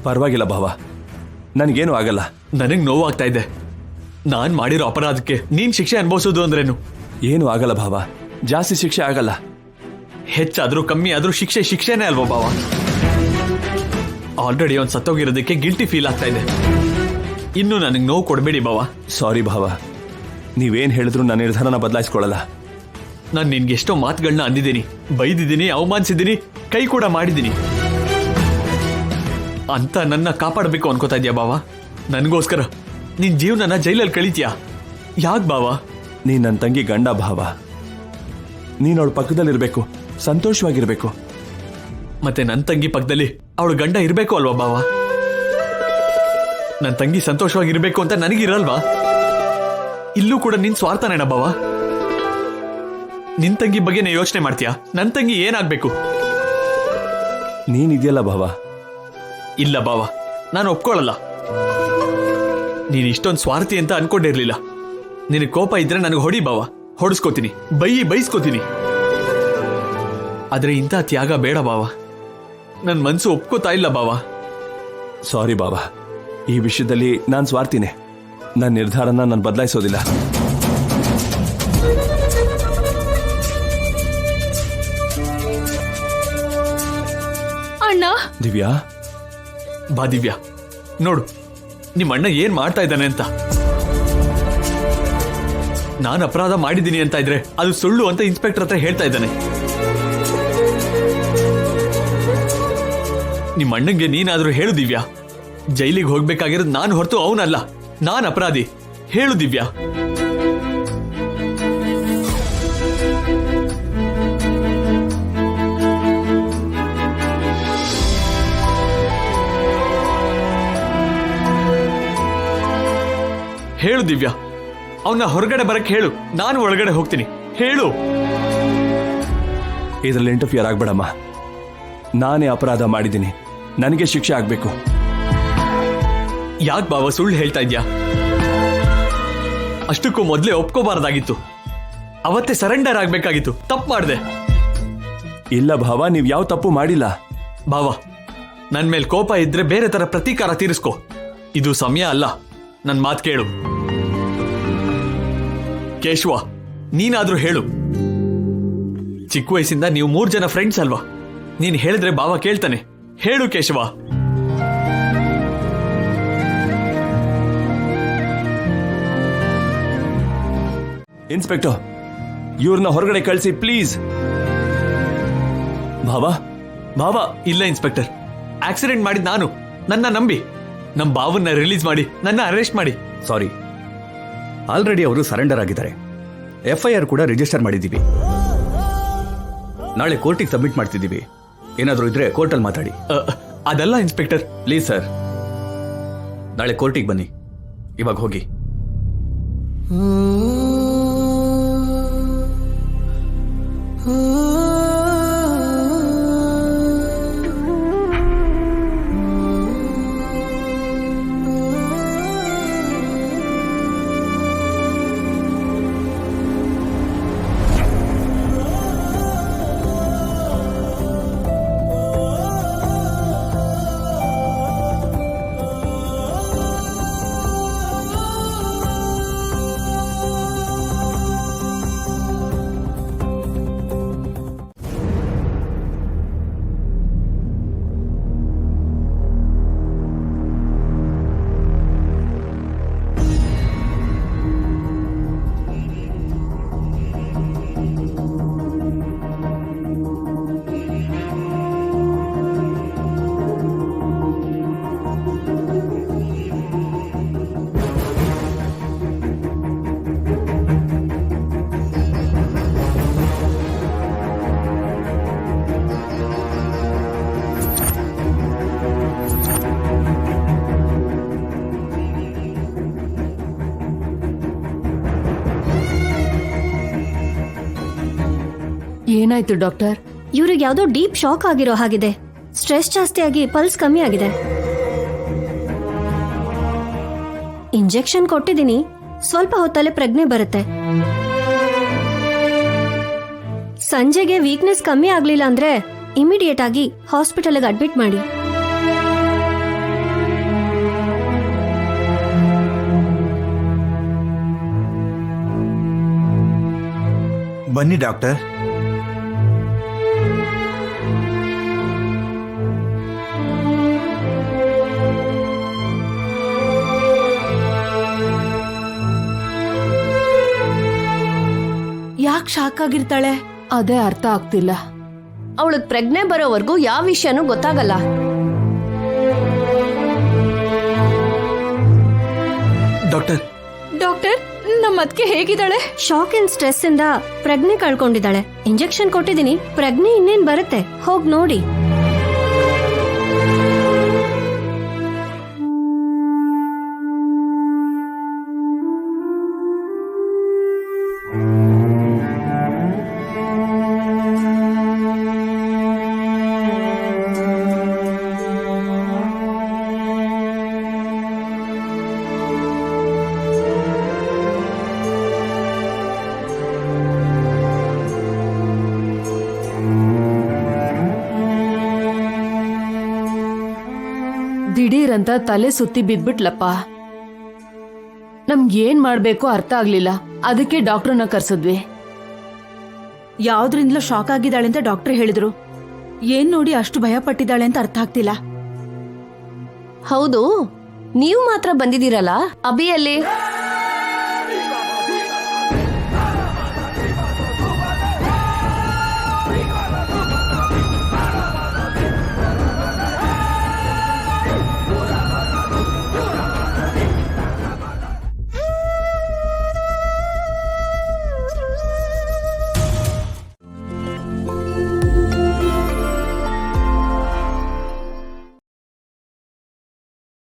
ಪರವಾಗಿಲ್ಲ ಭಾವ, ನನಗೇನು ಆಗಲ್ಲ. ನನಗೆ ನೋವಾಗ್ತಾ ಇದೆ. ನಾನ್ ಮಾಡಿರೋ ಅಪರಾಧಕ್ಕೆ ನೀನ್ ಶಿಕ್ಷೆ ಅನುಭವಿಸೋದು ಅಂದ್ರೇನು? ಏನು ಆಗಲ್ಲ ಭಾವ, ಜಾಸ್ತಿ ಶಿಕ್ಷೆ ಆಗಲ್ಲ. ಹೆಚ್ಚಾದ್ರೂ ಕಮ್ಮಿ ಆದ್ರೂ ಶಿಕ್ಷೆ ಶಿಕ್ಷೆನೇ ಅಲ್ವಾ ಭಾವ? ಆಲ್ರೆಡಿ ಅವ್ನು ಸತ್ತೋಗಿರೋದಕ್ಕೆ ಗಿಲ್ಟಿ ಫೀಲ್ ಆಗ್ತಾ ಇದೆ. ಇನ್ನು ನನಗೆ ನೋವು ಕೊಡಬೇಡಿ ಭಾವ. ಸಾರಿ ಭಾವ, ನೀವೇನ್ ಹೇಳಿದ್ರು ನನ್ನ ನಿರ್ಧಾರನ ಬದಲಾಯಿಸ್ಕೊಳ್ಳಲ್ಲ. ನಾನು ನಿನ್ಗೆ ಎಷ್ಟೋ ಮಾತುಗಳನ್ನ ಅಂದಿದ್ದೀನಿ, ಬೈದಿದ್ದೀನಿ, ಅವಮಾನಿಸಿದ್ದೀನಿ, ಕೈ ಕೂಡ ಮಾಡಿದ್ದೀನಿ. ಅಂತ ನನ್ನ ಕಾಪಾಡಬೇಕು ಅನ್ಕೋತಾ ಇದೆಯಾ ಭಾವ? ನನಗೋಸ್ಕರ ನಿನ್ ಜೀವನನ ಜೈಲಲ್ಲಿ ಕಳೀತೀಯಾ? ಯಾಕೆ ಭಾವ? ನೀನ್ ನನ್ನ ತಂಗಿ ಗಂಡ ಭಾವ. ನೀನ್ ಅವಳ ಪಕ್ಕದಲ್ಲಿರ್ಬೇಕು, ಸಂತೋಷವಾಗಿರ್ಬೇಕು. ಮತ್ತೆ ನನ್ನ ತಂಗಿ ಪಕ್ಕದಲ್ಲಿ ಅವಳು ಗಂಡ ಇರಬೇಕು ಅಲ್ವಾ ಭಾವ? ನನ್ನ ತಂಗಿ ಸಂತೋಷವಾಗಿರ್ಬೇಕು ಅಂತ ನನಗಿರಲ್ವಾ? ಇಲ್ಲೂ ಕೂಡ ನಿನ್ ಸ್ವಾರ್ಥನೇನ ಭಾವ? ನಿನ್ ತಂಗಿ ಬಗ್ಗೆನೇ ಯೋಚನೆ ಮಾಡ್ತೀಯಾ? ನನ್ನ ತಂಗಿ ಏನಾಗ್ಬೇಕು? ನೀನಿದೆಯಲ್ಲ ಭಾವ. ಇಲ್ಲ ಭಾವ, ನಾನು ಒಪ್ಕೊಳ್ಳಲ್ಲ. ನೀನ್ ಇಷ್ಟೊಂದು ಸ್ವಾರ್ಥಿ ಅಂತ ಅನ್ಕೊಂಡಿರ್ಲಿಲ್ಲ. ನಿನಗೆ ಕೋಪ ಇದ್ರೆ ನನಗೆ ಹೊಡಿ ಭಾವ, ಹೊಡಿಸ್ಕೋತೀನಿ, ಬೈಸ್ಕೋತೀನಿ. ಆದ್ರೆ ಇಂಥ ತ್ಯಾಗ ಬೇಡ ಭಾವ. ನನ್ನ ಮನ್ಸು ಒಪ್ಕೋತಾ ಇಲ್ಲ ಭಾವ. ಸಾರಿ ಭಾವ, ಈ ವಿಷಯದಲ್ಲಿ ನಾನು ಸ್ವಾರ್ಥಿನೇ. ನನ್ನ ನಿರ್ಧಾರನ ನಾನು ಬದಲಾಯಿಸೋದಿಲ್ಲ. ಅಣ್ಣ. ದಿವ್ಯಾ, ಬಾ ದಿವ್ಯಾ, ನೋಡು ನಿಮ್ಮ ಅಣ್ಣ ಏನ್ ಮಾಡ್ತಾ ಇದ್ದಾನೆ ಅಂತ. ನಾನು ಅಪರಾಧ ಮಾಡಿದ್ದೀನಿ ಅಂತ ಇದ್ರೆ ಅದು ಸುಳ್ಳು ಅಂತ ಇನ್ಸ್ಪೆಕ್ಟರ್ ಹತ್ರ ಹೇಳ್ತಾ ಇದ್ದಾನೆ. ನಿಮ್ಮ ಅಣ್ಣಂಗೆ ನೀನಾದ್ರೂ ಹೇಳು ದಿವ್ಯಾ. ಜೈಲಿಗೆ ಹೋಗ್ಬೇಕಾಗಿರೋದು ನಾನು ಹೊರತು ಅವನಲ್ಲ. ನಾನು ಅಪರಾಧಿ. ಹೇಳು ದಿವ್ಯಾ. ಹೇಳು ದಿವ್ಯಾ. ಅವನ್ನ ಹೊರಗಡೆ ಬರಕ್ಕೆ ಹೇಳು, ನಾನು ಒಳಗಡೆ ಹೋಗ್ತೀನಿ. ಹೇಳು. ಇದರಲ್ಲಿ ಇಂಟರ್ಫಿಯರ್ ಆಗ್ಬೇಡಮ್ಮ. ನಾನೇ ಅಪರಾಧ ಮಾಡಿದ್ದೀನಿ, ನನಗೆ ಶಿಕ್ಷೆ ಆಗ್ಬೇಕು. ಯಾಕೆ ಬಾವ ಸುಳ್ಳು ಹೇಳ್ತಾ ಇದ್ಯಾ? ಅಷ್ಟಕ್ಕೂ ಮೊದಲೇ ಒಪ್ಕೋಬಾರ್ದಾಗಿತ್ತು. ಅವತ್ತೇ ಸರೆಂಡರ್ ಆಗ್ಬೇಕಾಗಿತ್ತು. ತಪ್ಪು ಮಾಡಿದೆ. ಇಲ್ಲ ಭಾವ, ನೀವ್ ಯಾವ ತಪ್ಪು ಮಾಡಿಲ್ಲ. ಬಾವ, ನನ್ ಮೇಲೆ ಕೋಪ ಇದ್ರೆ ಬೇರೆ ತರ ಪ್ರತೀಕಾರ ತೀರಿಸ್ಕೋ. ಇದು ಸಮಯ ಅಲ್ಲ. ನನ್ ಮಾತು ಕೇಳು. ಕೇಶವ, ನೀನಾದ್ರೂ ಹೇಳು. ಚಿಕ್ಕ ವಯಸ್ಸಿಂದ ನೀವು 3 ಜನ ಫ್ರೆಂಡ್ಸ್ ಅಲ್ವಾ? ನೀನ್ ಹೇಳಿದ್ರೆ ಬಾವ ಕೇಳ್ತಾನೆ. ಹೇಳು ಕೇಶವ. ಇನ್ಸ್ಪೆಕ್ಟರ್, ಇವ್ರನ್ನ ಹೊರಗಡೆ ಕಳಿಸಿ ಪ್ಲೀಸ್. ಭಾವ, ಭಾವ. ಇಲ್ಲ ಇನ್ಸ್ಪೆಕ್ಟರ್, ಆಕ್ಸಿಡೆಂಟ್ ಮಾಡಿದ್ ನಾನು. ನನ್ನ ನಂಬಿ ನಮ್ ಬಾವನ್ನ ರಿಲೀಸ್ ಮಾಡಿ ನನ್ನ ಅರೆಸ್ಟ್ ಮಾಡಿ. ಸಾರಿ, ಆಲ್ರೆಡಿ ಅವರು ಸರೆಂಡರ್ ಆಗಿದ್ದಾರೆ. FIR ಕೂಡ ರಿಜಿಸ್ಟರ್ ಮಾಡಿದ್ದೀವಿ. ನಾಳೆ ಕೋರ್ಟಿಗೆ ಸಬ್ಮಿಟ್ ಮಾಡ್ತಿದ್ದೀವಿ. ಏನಾದರೂ ಇದ್ರೆ ಕೋರ್ಟಲ್ಲಿ ಮಾತಾಡಿ. ಅದಲ್ಲ ಇನ್ಸ್ಪೆಕ್ಟರ್. ಪ್ಲೀಸ್ ಸರ್, ನಾಳೆ ಕೋರ್ಟಿಗೆ ಬನ್ನಿ. ಇವಾಗ ಹೋಗಿ. ಏನಾಯ್ತು ಡಾಕ್ಟರ್? ಇವ್ರಿಗೆ ಯಾವ್ದೋ ಡೀಪ್ ಶಾಕ್ ಆಗಿರೋ ಹಾಗಿದೆ. ಸ್ಟ್ರೆಸ್ ಜಾಸ್ತಿ ಆಗಿ ಪಲ್ಸ್ ಕಮ್ಮಿ ಆಗಿದೆ. ಇಂಜೆಕ್ಷನ್ ಕೊಟ್ಟಿದ್ದೀನಿ, ಸ್ವಲ್ಪ ಹೊತ್ತಲ್ಲೇ ಪ್ರಜ್ಞೆ ಬರುತ್ತೆ. ಸಂಜೆಗೆ ವೀಕ್ನೆಸ್ ಕಮ್ಮಿ ಆಗ್ಲಿಲ್ಲ ಅಂದ್ರೆ ಇಮಿಡಿಯೇಟ್ ಆಗಿ ಹಾಸ್ಪಿಟಲ್ಗೆ ಅಡ್ಮಿಟ್ ಮಾಡಿ. ಬನ್ನಿ ಡಾಕ್ಟರ್. ಯಾಕೆ ಶಾಕ್ ಆಗಿರ್ತಾಳೆ? ಅದೇ ಅರ್ಥ ಆಗ್ತಿಲ್ಲ. ಅವಳಿಗೆ ಪ್ರಜ್ಞೆ ಬರೋವರೆಗೂ ಯಾವ ವಿಷಯನೂ ಗೊತ್ತಾಗಲ್ಲ. ಡಾಕ್ಟರ್, ಡಾಕ್ಟರ್, ನಮ್ಮ ಅದ್ಕೆ ಹೇಗಿದ್ದಾಳೆ? ಶಾಕ್ ಅಂಡ್ ಸ್ಟ್ರೆಸ್ ಇಂದ ಪ್ರಜ್ಞೆ ಕಳ್ಕೊಂಡಿದ್ದಾಳೆ. ಇಂಜೆಕ್ಷನ್ ಕೊಟ್ಟಿದ್ದೀನಿ, ಪ್ರಜ್ಞೆ ಇನ್ನೇನ್ ಬರುತ್ತೆ, ಹೋಗ್ ನೋಡಿ. ದಿಢೀರಂತ ತಲೆ ಸುತ್ತಿ ಬಿದ್ಬಿಟ್ಲಪ್ಪ. ನಮ್ಗೇನ್ ಮಾಡ್ಬೇಕು ಅರ್ಥ ಆಗ್ಲಿಲ್ಲ. ಅದಕ್ಕೆ ಡಾಕ್ಟರ್ನ ಕರ್ಸಿದ್ವಿ. ಯಾವ್ದ್ರಿಂದಲೂ ಶಾಕ್ ಆಗಿದ್ದಾಳೆ ಅಂತ ಡಾಕ್ಟರ್ ಹೇಳಿದ್ರು. ಏನ್ ನೋಡಿ ಅಷ್ಟು ಭಯ ಪಟ್ಟಿದ್ದಾಳೆ ಅಂತ ಅರ್ಥ ಆಗ್ತಿಲ್ಲ. ಹೌದು, ನೀವು ಮಾತ್ರ ಬಂದಿದ್ದೀರಲ್ಲ, ಅಭಿಯಲ್ಲಿ